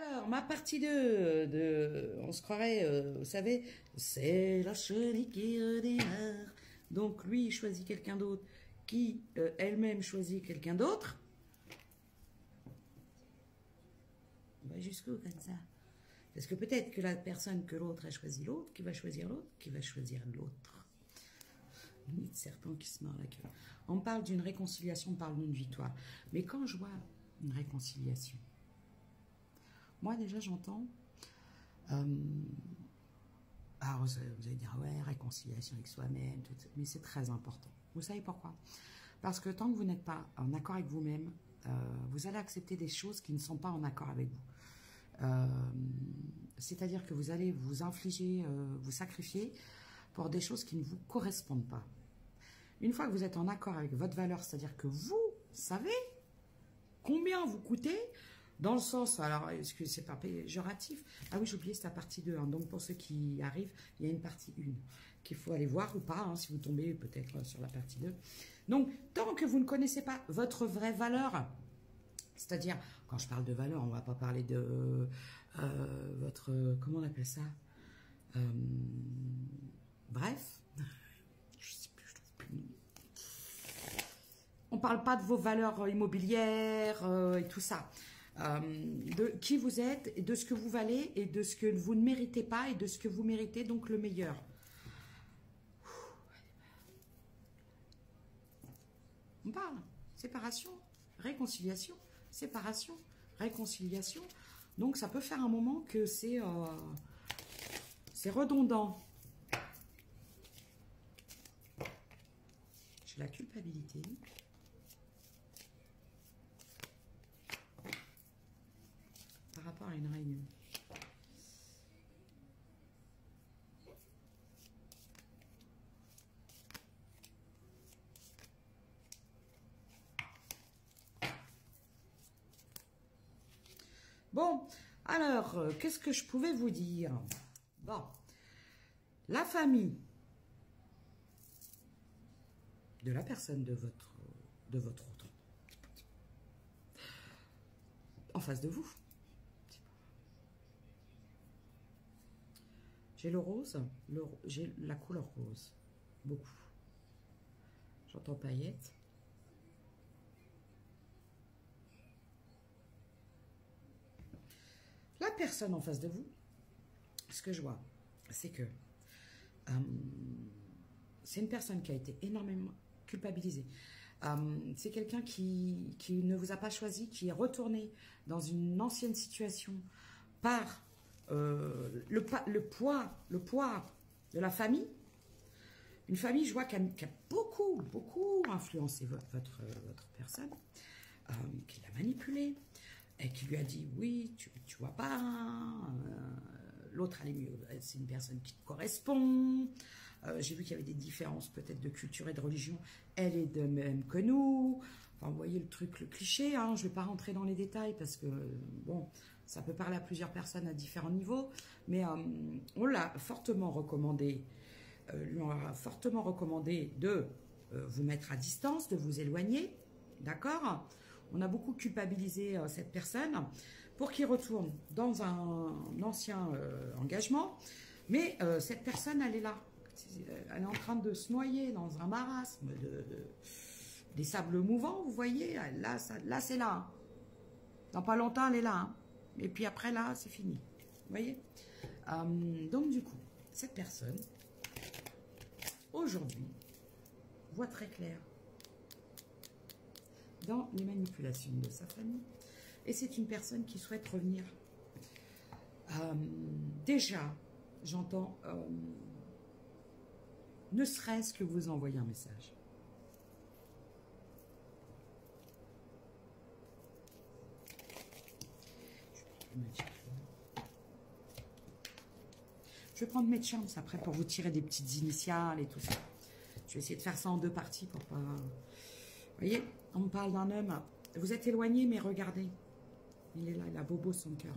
Alors, ma partie 2 on se croirait, vous savez, c'est la chenille qui redémarre. Donc, lui, il choisit quelqu'un d'autre qui, elle-même, choisit quelqu'un d'autre. On va jusqu'où comme ça? Parce que peut-être que la personne que l'autre a choisi l'autre, qui va choisir l'autre, qui va choisir l'autre. Une de serpent qui se mord la queue. On parle d'une réconciliation, on parle d'une victoire. Mais quand je vois une réconciliation, moi déjà j'entends... alors vous allez dire, ouais, réconciliation avec soi-même, mais c'est très important. Vous savez pourquoi? Parce que tant que vous n'êtes pas en accord avec vous-même, vous allez accepter des choses qui ne sont pas en accord avec vous. C'est-à-dire que vous allez vous infliger, vous sacrifier pour des choses qui ne vous correspondent pas. Une fois que vous êtes en accord avec votre valeur, c'est-à-dire que vous savez combien vous coûtez, dans le sens, alors, est-ce que c'est pas péjoratif? Ah oui, j'ai oublié, c'est la partie 2. Hein, donc, pour ceux qui arrivent, il y a une partie 1 qu'il faut aller voir ou pas, hein, si vous tombez peut-être sur la partie 2. Donc, tant que vous ne connaissez pas votre vraie valeur, c'est-à-dire, quand je parle de valeur, on ne va pas parler de votre... Comment on appelle ça? Bref. Je sais plus, je trouve plus le nom. On ne parle pas de vos valeurs immobilières et tout ça. De qui vous êtes, et de ce que vous valez, et de ce que vous ne méritez pas, et de ce que vous méritez, donc le meilleur. On parle. Séparation, réconciliation, séparation, réconciliation. Donc ça peut faire un moment que c'est redondant. J'ai la culpabilité. Par rapport à une réunion. Bon, alors, qu'est-ce que je pouvais vous dire? Bon, la famille de la personne de votre autre, en face de vous. J'ai le rose, j'ai la couleur rose, beaucoup. J'entends paillettes. La personne en face de vous, ce que je vois, c'est que c'est une personne qui a été énormément culpabilisée. C'est quelqu'un qui ne vous a pas choisi, qui est retourné dans une ancienne situation par le poids de la famille. Une famille, je vois, qui a beaucoup influencé votre personne, qui l'a manipulée, et qui lui a dit, oui, tu vois pas, hein, l'autre, c'est une personne qui te correspond. J'ai vu qu'il y avait des différences peut-être de culture et de religion. Elle est de même que nous. Enfin, vous voyez le truc, le cliché. Hein, je ne vais pas rentrer dans les détails parce que, bon, ça peut parler à plusieurs personnes à différents niveaux. Mais on l'a fortement recommandé. Lui on a fortement recommandé de vous mettre à distance, de vous éloigner. D'accord ? On a beaucoup culpabilisé cette personne pour qu'il retourne dans un ancien engagement. Mais cette personne, elle est là. Elle est en train de se noyer dans un marasme des sables mouvants, vous voyez. Là c'est là. Hein. Dans pas longtemps, elle est là. Hein. Et puis après, là, c'est fini. Vous voyez. Donc, du coup, cette personne, aujourd'hui, voit très clair dans les manipulations de sa famille. Et c'est une personne qui souhaite revenir. Déjà, j'entends, ne serait-ce que vous envoyer un message. Je vais prendre mes charms après pour vous tirer des petites initiales et tout ça. Je vais essayer de faire ça en 2 parties pour pas... Vous voyez, on me parle d'un homme. Vous êtes éloigné, mais regardez. Il est là, il a bobo son cœur.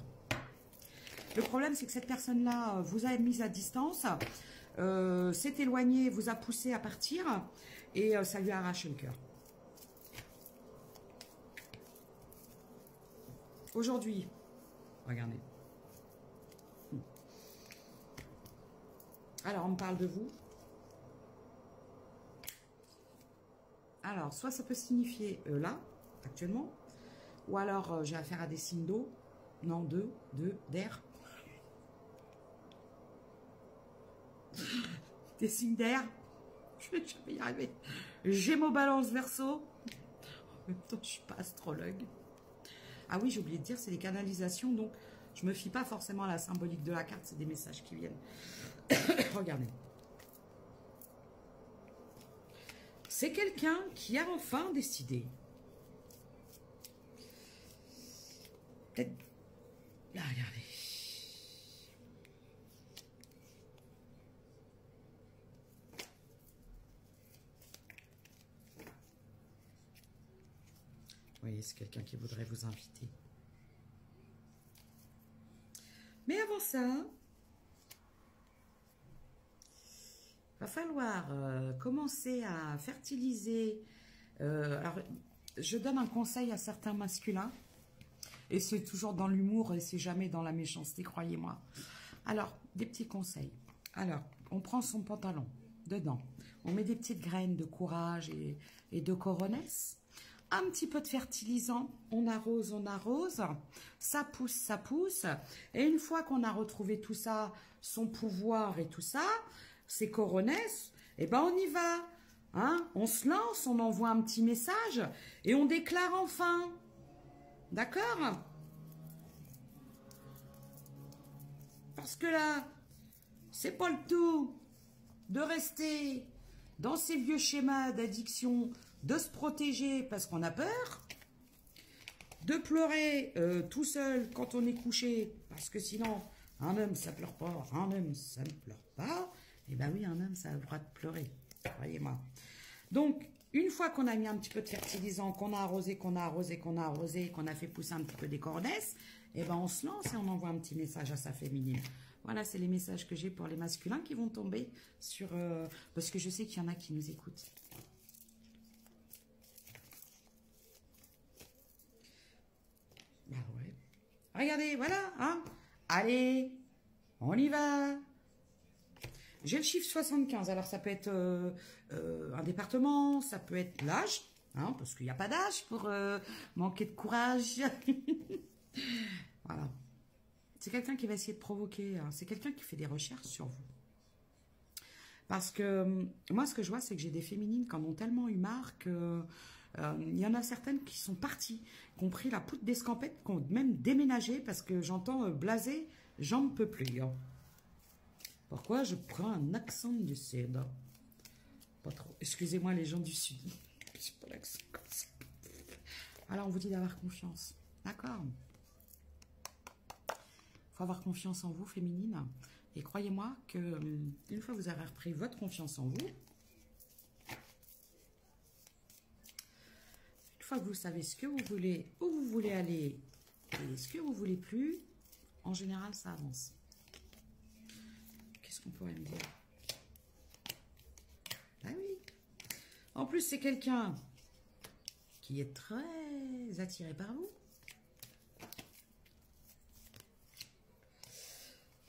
Le problème, c'est que cette personne-là vous a mise à distance, s'est éloigné, vous a poussé à partir, et ça lui a arraché le cœur. Aujourd'hui, Regardez. Alors, on me parle de vous. Alors, soit ça peut signifier là, actuellement, ou alors j'ai affaire à des signes d'eau. Non, d'air. Des signes d'air. Je vais jamais y arriver. Gémeaux, Balance, Verseau. En même temps, je suis pas astrologue. Ah oui, j'ai oublié de dire, c'est des canalisations, donc je me fie pas forcément à la symbolique de la carte, c'est des messages qui viennent. Regardez. C'est quelqu'un qui a enfin décidé. Peut-être... Là, regardez. Vous voyez, c'est quelqu'un qui voudrait vous inviter. Mais avant ça, va falloir commencer à fertiliser. Alors, je donne un conseil à certains masculins, et c'est toujours dans l'humour et c'est jamais dans la méchanceté, croyez-moi. Alors, des petits conseils. Alors, on prend son pantalon, dedans, on met des petites graines de courage et de coronesse, un petit peu de fertilisant, on arrose, ça pousse, et une fois qu'on a retrouvé tout ça, son pouvoir et tout ça, ses coronesses, eh ben on y va, hein, on se lance, on envoie un petit message, et on déclare enfin, d'accord? Parce que là, c'est pas le tout de rester dans ces vieux schémas d'addiction, de se protéger parce qu'on a peur, de pleurer tout seul quand on est couché, parce que sinon, un homme, ça pleure pas, un homme, ça ne pleure pas. Eh bien oui, un homme, ça a le droit de pleurer, croyez-moi. Donc, une fois qu'on a mis un petit peu de fertilisant, qu'on a arrosé, qu'on a fait pousser un petit peu des coronesses, eh ben on se lance et on envoie un petit message à sa féminine. Voilà, c'est les messages que j'ai pour les masculins qui vont tomber sur... parce que je sais qu'il y en a qui nous écoutent. Bah ouais. Regardez, voilà, hein. Allez, on y va. J'ai le chiffre 75, alors ça peut être un département, ça peut être l'âge, hein, parce qu'il n'y a pas d'âge pour manquer de courage. Voilà. C'est quelqu'un qui va essayer de provoquer, hein. C'est quelqu'un qui fait des recherches sur vous. Parce que moi, ce que je vois, c'est que j'ai des féminines qui en ont tellement eu marre que... il y en a certaines qui sont parties, qui ont pris la poutre d'escampette, qui ont même déménagé, parce que j'entends blaser, j'en peux plus. Hein. Pourquoi je prends un accent du Sud? Pas trop. Excusez-moi les gens du Sud. C'est pas l'accent comme ça. Alors on vous dit d'avoir confiance. D'accord? Il faut avoir confiance en vous, féminine. Et croyez-moi que une fois que vous aurez repris votre confiance en vous, une fois que vous savez ce que vous voulez, où vous voulez aller et ce que vous voulez plus, en général, ça avance. Qu'est-ce qu'on pourrait me dire? Ah oui. En plus, c'est quelqu'un qui est très attiré par vous.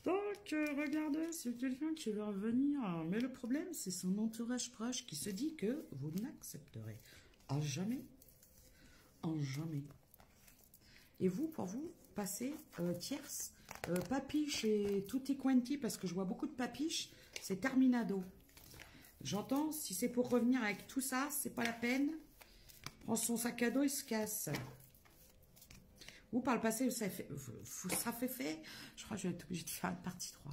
Donc, regardez, c'est quelqu'un qui va revenir. Mais le problème, c'est son entourage proche qui se dit que vous n'accepterez à jamais. En jamais. Et vous, pour vous, passez tierce, papiche et tutti quanti, parce que je vois beaucoup de papiches, c'est terminado. J'entends, si c'est pour revenir avec tout ça, c'est pas la peine. Prends son sac à dos et se casse. Ou par le passé, ça fait fait. Je crois que je vais être obligée de faire une partie 3.